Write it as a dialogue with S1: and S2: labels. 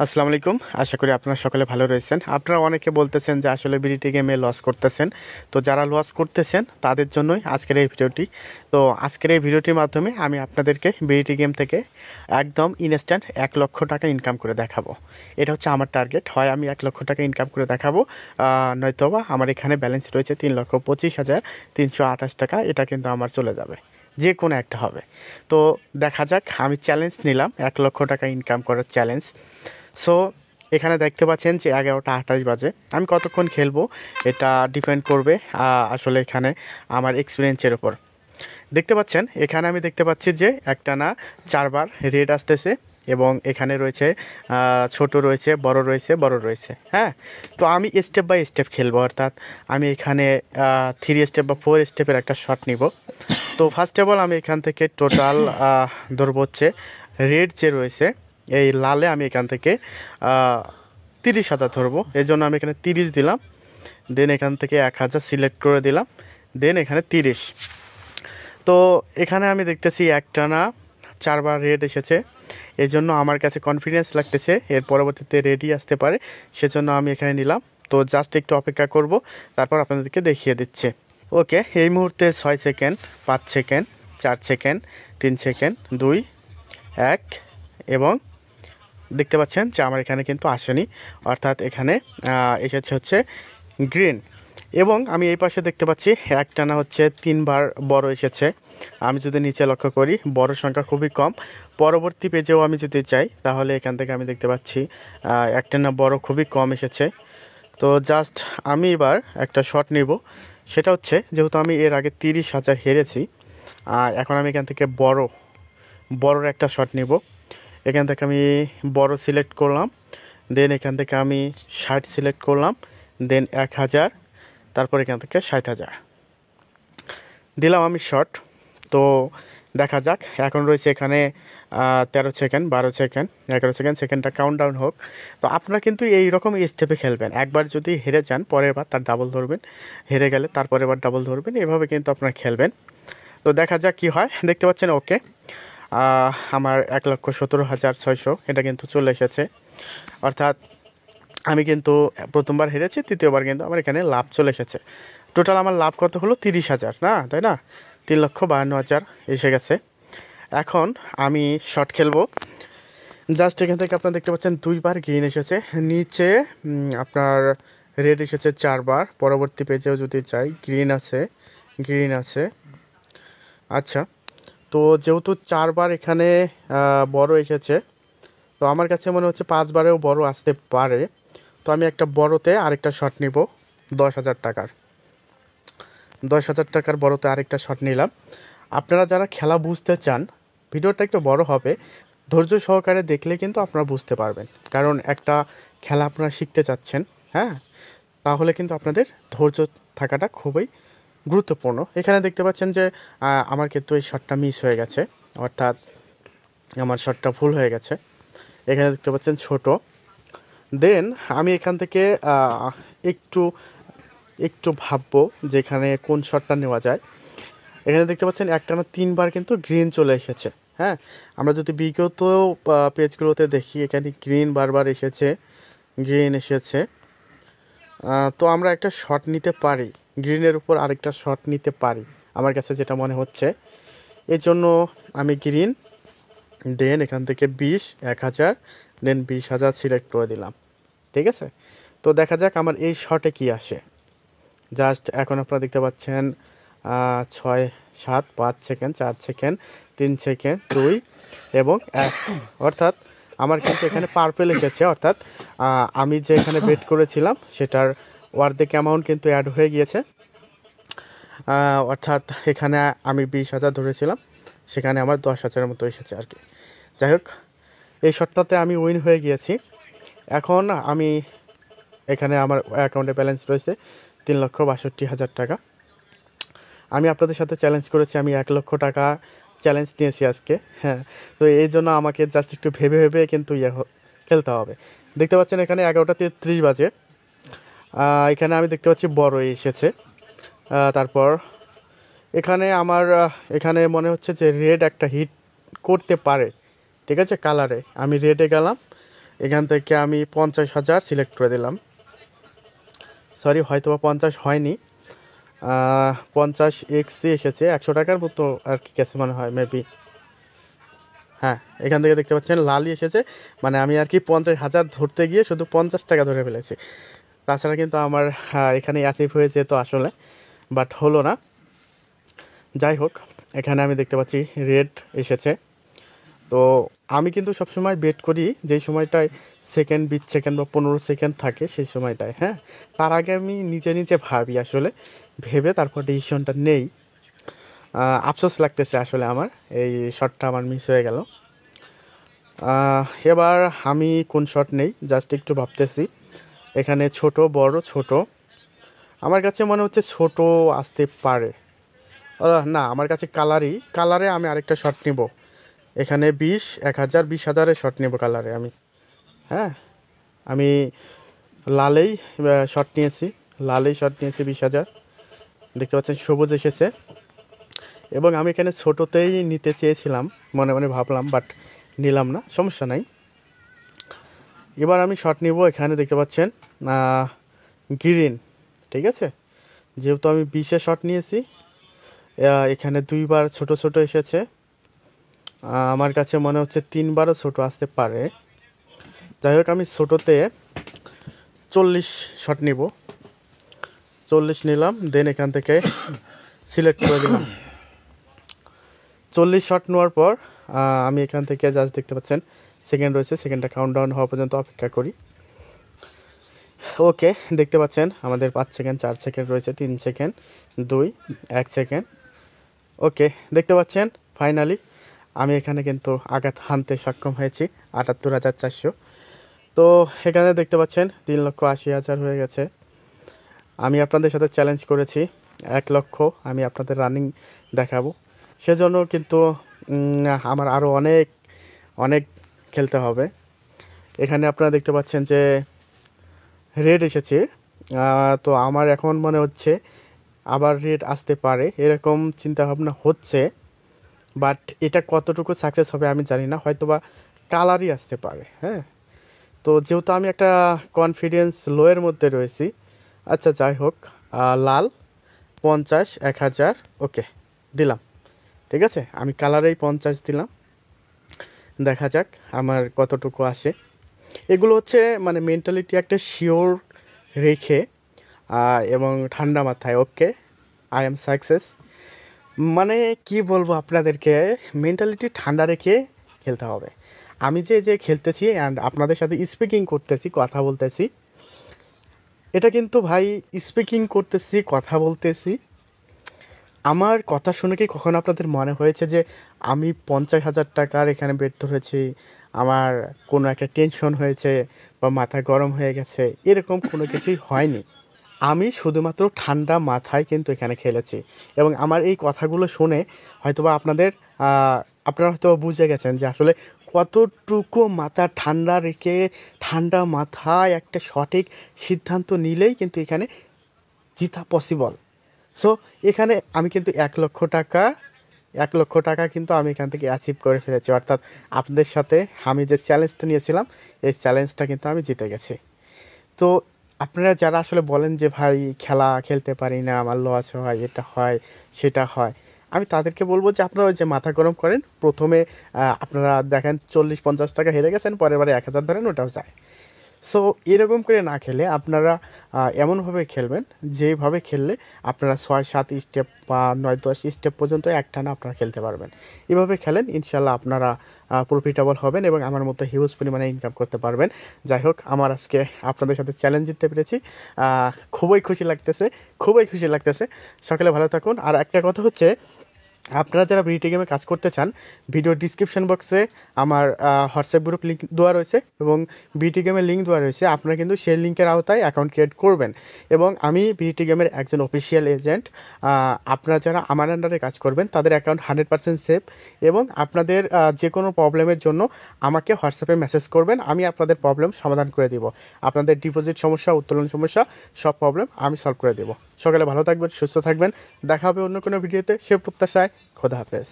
S1: আসসালামু আলাইকুম। আশা করি আপনারা সকলে ভালো রয়েছেন। আপনারা অনেকে বলতেছেন যে আসলে বিডিটি গেমে লস করতেছেন। তো যারা লস করতেছেন তাদের জন্যই আজকের এই ভিডিওটি। তো আজকের এই ভিডিওটির মাধ্যমে আমি আপনাদেরকে বিডিটি গেম থেকে একদম ইনস্ট্যান্ট 1 লক্ষ টাকা ইনকাম করে দেখাবো। এটা হচ্ছে আমার টার্গেট। হয় আমি 1 লক্ষ টাকা ইনকাম করে দেখাবো, নয়তোবা আমার এখানে ব্যালেন্স রয়েছে 3,25,328 টাকা। এটা কিন্তু আমার চলে যাবে, যে কোনো একটা হবে। তো দেখা যাক, আমি চ্যালেঞ্জ নিলাম 1 লক্ষ টাকা ইনকাম করার চ্যালেঞ্জ। সো এখানে দেখতে পাচ্ছেন যে 11টা 28 বাজে। আমি কতক্ষণ খেলবো এটা ডিপেন্ড করবে আসলে এখানে আমার এক্সপিরিয়েন্সের উপর। দেখতে পাচ্ছেন এখানে আমি দেখতে পাচ্ছি যে একটানা 4বার রেড আসতেছে, এবং এখানে রয়েছে ছোট রয়েছে, বড় রয়েছে, বড় রয়েছে। হ্যাঁ, তো আমি স্টেপ বাই স্টেপ খেলবো, অর্থাৎ আমি এখানে 3 স্টেপ বা 4 স্টেপের একটা শট নিব। তো ফার্স্ট অফ অল আমি এখান থেকে টোটাল ধরবো হচ্ছে রেড যে রয়েছে, এই লালে আমি এখান থেকে 30,000 ধরবো। এই জন্য আমি এখানে 30 দিলাম। দেন এখান থেকে 1,000 সিলেক্ট করে দিলাম। দেন এখানে 30। তো এখানে আমি দেখতেছি একটানা 4বার রেড এসেছে। এই জন্য আমার কাছে কনফিডেন্স লাগতেছে এর পরবর্তীতে রেডই আসতে পারে, সেজন্য আমি এখানে নিলাম। তো জাস্ট একটু অপেক্ষা করব, তারপর আপনাদেরকে দেখিয়ে দিচ্ছে। ওকে, এই মুহূর্তে 6 সেকেন্ড, 5 সেকেন্ড, 4 সেকেন্ড, 3 সেকেন্ড, 2, 1, এবং দেখতে পাচ্ছেন যে আমার এখানে কিন্তু আসেনি, অর্থাৎ এখানে এসেছে হচ্ছে গ্রিন। এবং আমি এই পাশে দেখতে পাচ্ছি একটানা হচ্ছে 3বার বড় এসেছে। আমি যদি নিচে লক্ষ্য করি, বড় সংখ্যা খুবই কম। পরবর্তী পেজেও আমি যদি চাই, তাহলে এখান থেকে আমি দেখতে পাচ্ছি একটানা বড় খুবই কম এসেছে। তো জাস্ট আমি এবার একটা শট নিব। সেটা হচ্ছে, যেহেতু আমি এর আগে 30,000 হেরেছি, আর এখন আমি এখান থেকে বড়র একটা শট নিব। এখান থেকে আমি বড় সিলেক্ট করলাম। দেন এখান থেকে আমি 60 সিলেক্ট করলাম। দেন 1,000, তারপর এখান থেকে 60,000 দিলাম আমি শট। তো দেখা যাক, এখন রয়েছে এখানে 13 সেকেন্ড, 12 সেকেন্ড, 11 সেকেন্ড। সেকেন্ডটা কাউন্ট ডাউন হোক। তো আপনারা কিন্তু এই রকম স্টেপে খেলবেন। একবার যদি হেরে যান, পরের বার তার ডাবল ধরবেন। হেরে গেলে তারপরের বার ডাবল ধরবেন, এভাবে কিন্তু আপনারা খেলবেন। তো দেখা যাক কি হয়। দেখতে পাচ্ছেন ওকে, আমার 1,17,600 এটা কিন্তু চলে এসেছে। অর্থাৎ আমি কিন্তু প্রথমবার হেরেছি, তৃতীয়বার কিন্তু আমার এখানে লাভ চলে এসেছে। টোটাল আমার লাভ কত হলো? 30,000, না তাই না? 3,52,000 এসে গেছে। এখন আমি শর্ট খেলবো। জাস্ট এখান থেকে আপনারা দেখতে পাচ্ছেন 2বার গ্রিন এসেছে। নিচে আপনার রেড এসেছে 4বার। পরবর্তী পেজেও যদি চাই, গ্রিন আছে, গ্রিন আছে। আচ্ছা, তো যেহেতু 4বার এখানে বড় এসেছে, তো আমার কাছে মনে হচ্ছে 5বারেও বড় আসতে পারে। তো আমি একটা বড়তে আরেকটা শট নিব 10,000 টাকার। 10,000 টাকার বড়তে আরেকটা শট নিলাম। আপনারা যারা খেলা বুঝতে চান, ভিডিওটা একটু বড় হবে, ধৈর্য সহকারে দেখলে কিন্তু আপনারা বুঝতে পারবেন। কারণ একটা খেলা আপনারা শিখতে চাচ্ছেন, হ্যাঁ, তাহলে কিন্তু আপনাদের ধৈর্য থাকাটা খুবই গুরুত্বপূর্ণ। এখানে দেখতে পাচ্ছেন যে আমার কিন্তু এই শটটা মিস হয়ে গেছে, অর্থাৎ আমার শটটা ভুল হয়ে গেছে। এখানে দেখতে পাচ্ছেন ছোট। দেন আমি এখান থেকে একটু একটু ভাববো যে এখানে কোন শটটা নেওয়া যায়। এখানে দেখতে পাচ্ছেন একটানা 3বার কিন্তু গ্রিন চলে এসেছে। হ্যাঁ, আমরা যদি বিগত পেজগুলোতে দেখি, এখানে গ্রিন বারবার এসেছে, গ্রিন এসেছে। তো আমরা একটা শট নিতে পারি, গ্রিনের উপর আরেকটা শট নিতে পারি, আমার কাছে যেটা মনে হচ্ছে। এর জন্য আমি গ্রিন, দেন এখান থেকে 20, 1,000, দেন 20,000 সিলেক্ট করে দিলাম। ঠিক আছে, তো দেখা যাক আমার এই শটে কি আসে। জাস্ট এখন আপনারা দেখতে পাচ্ছেন 6, 7, 5 সেকেন্ড, 4 সেকেন্ড, 3 সেকেন্ড, 2 এবং 1। অর্থাৎ আমার কিন্তু এখানে পার্পেল এসেছে, অর্থাৎ আমি যে এখানে বেট করেছিলাম সেটার অর্ধেক অ্যামাউন্ট কিন্তু অ্যাড হয়ে গিয়েছে। অর্থাৎ এখানে আমি 20,000 ধরেছিলাম, সেখানে আমার 10,000-এর মতো এসেছে আর কি। যাই হোক, এই শটটাতে আমি উইন হয়ে গিয়েছি। এখন আমি এখানে আমার অ্যাকাউন্টে ব্যালেন্স রয়েছে 3,62,000 টাকা। আমি আপনাদের সাথে চ্যালেঞ্জ করেছি, আমি 1 লক্ষ টাকা চ্যালেঞ্জ নিয়েছি আজকে। হ্যাঁ, তো এই জন্য আমাকে জাস্ট একটু ভেবে ভেবে কিন্তু খেলতে হবে। দেখতে পাচ্ছেন এখানে 11টা 33 বাজে। এখানে আমি দেখতে পাচ্ছি বড় এসেছে। তারপর এখানে আমার এখানে মনে হচ্ছে যে রেড একটা হিট করতে পারে। ঠিক আছে, কালারে আমি রেডে গেলাম। এখান থেকে আমি 50,000 সিলেক্ট করে দিলাম। সরি, হয়তো বা 50 হয়নি, 50 এক্সি এসেছে, 100 টাকার মতো আর কি কাছে মনে হয় মেবি। হ্যাঁ, এখান থেকে দেখতে পাচ্ছেন লালই এসেছে, মানে আমি আর কি 50,000 ধরতে গিয়ে শুধু 50 টাকা ধরে ফেলেছি। তাছাড়া কিন্তু আমার এখানে অ্যাচিভ হয়ে যেত আসলে, বাট হলো না। যাই হোক, এখানে আমি দেখতে পাচ্ছি রেড এসেছে। তো আমি কিন্তু সবসময় বেট করি যেই সময়টায় সেকেন্ড, 20 সেকেন্ড বা 15 সেকেন্ড থাকে সেই সময়টায়। হ্যাঁ, তার আগে আমি নিজে নিজে ভাবি আসলে, ভেবে তারপর ডিসিশনটা নেই। আফসোস লাগতেছে আসলে আমার, এই শটটা আমার মিস হয়ে গেল। এবার আমি কোন শট নেই জাস্ট একটু ভাবতেছি। এখানে ছোট, বড়, ছোট, আমার কাছে মনে হচ্ছে ছোট আসতে পারে। না, আমার কাছে কালারে আমি আরেকটা শট নিব। এখানে 20, 1000, 20,000-এর শট নেব কালারে আমি। হ্যাঁ, আমি লালেই শট নিয়েছি, 20,000। দেখতে পাচ্ছেন সবুজ এসেছে, এবং আমি এখানে ছোটোতেই নিতে চেয়েছিলাম, মনে মনে ভাবলাম, বাট নিলাম না, সমস্যা নাই। এবার আমি শট নিব, এখানে দেখতে পাচ্ছেন গ্রিন। ঠিক আছে, যেহেতু আমি 20-এ শট নিয়েছি, এখানে 2বার ছোট ছোট এসেছে। আমার কাছে মনে হচ্ছে 3বারও ছোট আসতে পারে। যাই হোক, আমি ছোটোতে 40 শট নিব, 40 নিলাম, দেন এখান থেকে সিলেক্ট করে দিলাম। 40 শট নেওয়ার পর আমি এখান থেকে জাস্ট দেখতে পাচ্ছেন সেকেন্ড রয়েছে, সেকেন্ডটা কাউন্টডাউন হওয়া পর্যন্ত অপেক্ষা করি। ওকে, দেখতে পাচ্ছেন আমাদের 5 সেকেন্ড, 4 সেকেন্ড রয়েছে, 3 সেকেন্ড, 2, 1 সেকেন্ড। ওকে, দেখতে পাচ্ছেন ফাইনালি আমি এখানে কিন্তু আঘাত হানতে সক্ষম হয়েছি, 78,400। তো এখানে দেখতে পাচ্ছেন 3,80,000 হয়ে গেছে। আমি আপনাদের সাথে চ্যালেঞ্জ করেছি 1 লক্ষ আমি আপনাদের রানিং দেখাবো, সেজন্য কিন্তু আমার আরও অনেক অনেক খেলতে হবে। এখানে আপনারা দেখতে পাচ্ছেন যে রেড এসেছে, তো আমার এখন মনে হচ্ছে আবার রেড আসতে পারে এরকম চিন্তাভাবনা হচ্ছে, বাট এটা কতটুকু সাকসেস হবে আমি জানি না, হয়তো বা কালারই আসতে পারে। হ্যাঁ, তো যেহেতু আমি একটা কনফিডেন্স লোয়ের মধ্যে রয়েছি, আচ্ছা যাই হোক, লাল 50, 1000, ওকে দিলাম। ঠিক আছে, আমি কালারেই 50 দিলাম, দেখা যাক আমার কতটুকু আসে। এগুলো হচ্ছে মানে মেন্টালিটি একটা শিওর রেখে এবং ঠান্ডা মাথায়, ওকে আই এম সাকসেস, মানে কি বলবো আপনাদেরকে, মেন্টালিটি ঠান্ডা রেখে খেলতে হবে। আমি যে যে খেলতেছি অ্যান্ড আপনাদের সাথে স্পিকিং করতেছি, কথা বলতেছি, এটা কিন্তু ভাই স্পিকিং করতেছি, কথা বলতেছি, আমার কথা শুনে কি কখনো আপনাদের মনে হয়েছে যে আমি 50,000 টাকার এখানে বেট ধরেছি, আমার কোনো একটা টেনশন হয়েছে বা মাথা গরম হয়ে গেছে? এরকম কোনো কিছুই হয়নি। আমি শুধুমাত্র ঠান্ডা মাথায় কিন্তু এখানে খেলেছি, এবং আমার এই কথাগুলো শুনে হয়তোবা আপনারা হয়তোবা বুঝে গেছেন যে আসলে কতটুকু মাথা ঠান্ডা রেখে ঠান্ডা মাথায় একটা সঠিক সিদ্ধান্ত নিলেই কিন্তু এখানে জিতা পসিবল। সো এখানে আমি কিন্তু 1 লক্ষ টাকা, 1 লক্ষ টাকা কিন্তু আমি এখান থেকে অ্যাচিভ করে ফেলেছি, অর্থাৎ আপনাদের সাথে আমি যে চ্যালেঞ্জটা নিয়েছিলাম এই চ্যালেঞ্জটা কিন্তু আমি জিতে গেছি। তো আপনারা যারা আসলে বলেন যে ভাই খেলা খেলতে পারি না, আমার লস হয়, এটা হয়, সেটা হয়, আমি তাদেরকে বলবো যে আপনারা ওই যে মাথা গরম করেন, প্রথমে আপনারা দেখেন 40-50 টাকা হেরে গেছেন, পরের বারে 1,000 ধরেন, ওটাও যায়। সো এরকম করে না খেলে আপনারা এমনভাবে খেলবেন যেভাবে খেললে আপনারা 6-7 স্টেপ বা 9-10 স্টেপ পর্যন্ত একটানা আপনারা খেলতে পারবেন। এভাবে খেলেন, ইনশাল্লাহ আপনারা প্রফিটেবল হবেন এবং আমার মতো হিউজ পরিমাণে ইনকাম করতে পারবেন। যাই হোক, আমার আজকে আপনাদের সাথে চ্যালেঞ্জ জিততে পেরেছি, খুবই খুশি লাগতেছে, খুবই খুশি লাগতেছে। সকালে ভালো থাকুন। আর একটা কথা হচ্ছে, আপনারা যারা বিটি গেমে কাজ করতে চান, ভিডিও ডিসক্রিপশন বক্সে আমার হোয়াটসঅ্যাপ গ্রুপ লিঙ্ক দেওয়া রয়েছে এবং বিটি গেমের লিঙ্ক দেওয়া রয়েছে, আপনারা কিন্তু সেই লিঙ্কের আওতায় অ্যাকাউন্ট ক্রিয়েট করবেন। এবং আমি বিটি গেমের একজন অফিসিয়াল এজেন্ট, আপনারা যারা আমার আন্ডারে কাজ করবেন তাদের অ্যাকাউন্ট 100% সেফ, এবং আপনাদের যে কোনো প্রবলেমের জন্য আমাকে হোয়াটসঅ্যাপে মেসেজ করবেন, আমি আপনাদের প্রবলেম সমাধান করে দিব। আপনাদের ডিপোজিট সমস্যা, উত্তোলন সমস্যা, সব প্রবলেম আমি সলভ করে দেবো। সকালে ভালো থাকবেন, সুস্থ থাকবেন, দেখা হবে অন্য কোনো ভিডিওতে, সে প্রত্যাশায়। খোদা হাফেজ।